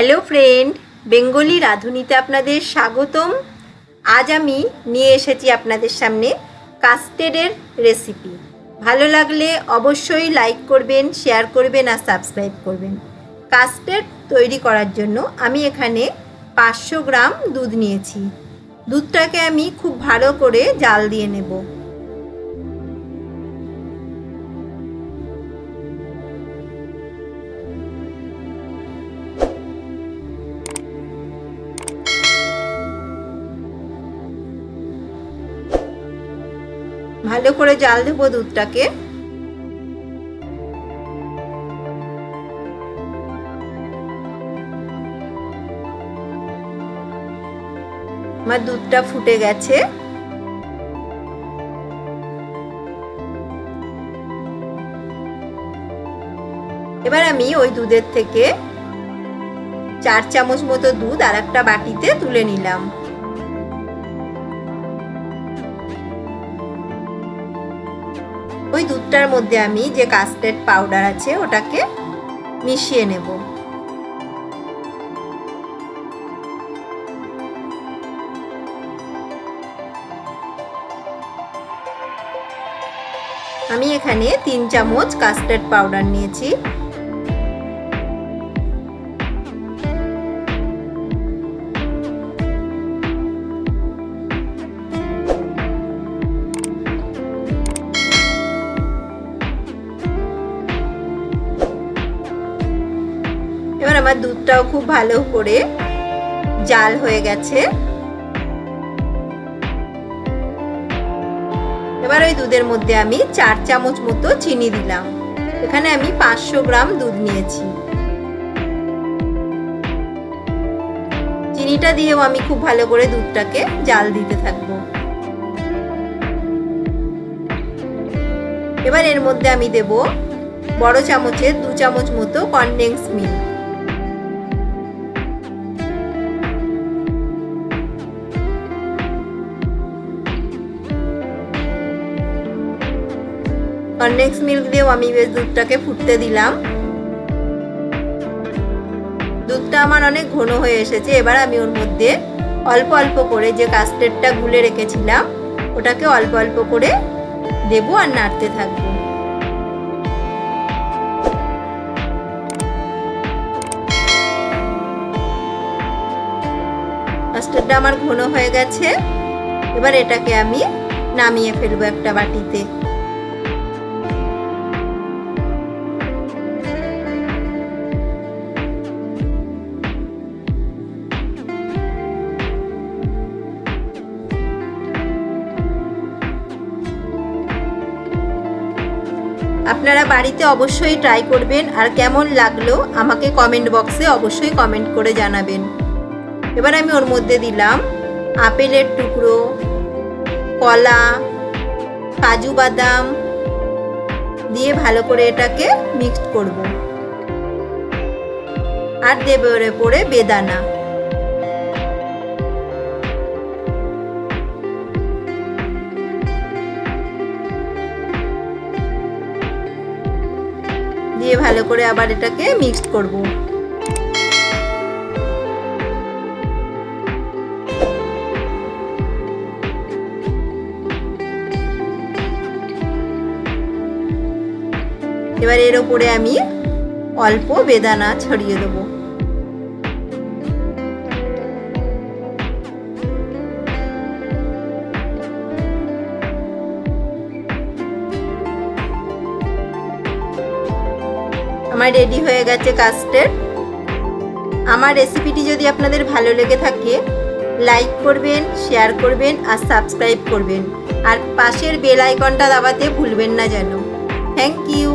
Hello friend, Bengali রাঁধুনিতে আপনাদের স্বাগতম। আজ আমি নিয়ে এসেছি আপনাদের সামনে কাস্টার্ডের রেসিপি। ভালো লাগলে অবশ্যই লাইক করবেন, শেয়ার করবেন আর সাবস্ক্রাইব করবেন। কাস্টার্ড তৈরি করার জন্য আমি এখানে 500 গ্রাম দুধ নিয়েছি। দুধটাকে আমি খুব ভালো করে জাল দিয়ে নেব। ভালো করে জাল দেব দুধটাকে। আমার দুধটা ফুটে গেছে। এবার আমি ওই দুধের থেকে 4 চামচ মতো দুধ আর একটা বাটিতে তুলে নিলাম। ওই দুধটার মধ্যে আমি যে কাস্টার্ড পাউডার আছে ওটাকে মিশিয়ে নেব। আমি এখানে 3 চামচ কাস্টার্ড পাউডার নিয়েছি। এবার আমার দুধটাও খুব ভালো করে জাল হয়ে গেছে। এবার ওই দুধের মধ্যে আমি 4 চামচ মতো চিনি দিলাম। এখানে আমি 500 গ্রাম দুধ নিয়েছি। চিনিটা দিয়েও আমি খুব ভালো করে দুধটাকে জাল দিতে থাকবো। এবার এর মধ্যে আমি দেব বড় চামচের 2 চামচ মতো কনডেন্স মিল্ক। কনডেন্স মিল্ক দিয়েও আমি বেশ দুধটাকে ফুটতে দিলাম। দুধটা আমার অনেক ঘন হয়ে এসেছে। এবার আমি ওর মধ্যে অল্প অল্প করে যে কাস্টার্ডটা গুলে রেখেছিলাম ওটাকে অল্প অল্প করে দেবো আর নাড়তে থাকবো। কাস্টার্ডটা আমার ঘন হয়ে গেছে। এবার এটাকে আমি নামিয়ে ফেলবো একটা বাটিতে। আপনারা বাড়িতে অবশ্যই ট্রাই করবেন আর কেমন লাগলো আমাকে কমেন্ট বক্সে অবশ্যই কমেন্ট করে জানাবেন। এবার আমি ওর মধ্যে দিলাম আপেলের টুকরো, কলা, কাজু বাদাম দিয়ে ভালো করে এটাকে মিক্সড করব। আর দেবে ওর উপরে বেদানা। দিয়ে ভালো করে আবার এটাকে মিক্সড করব। এবার এর উপরে আমি অল্প বেদানা ছড়িয়ে দেব। আমার রেডি হয়ে গেছে কাস্টার্ড। আমার রেসিপিটি যদি আপনাদের ভালো লেগে থাকে লাইক করবেন, শেয়ার করবেন আর সাবস্ক্রাইব করবেন। আর পাশের বেল আইকনটা দাবাতে ভুলবেন না যেন। Thank you.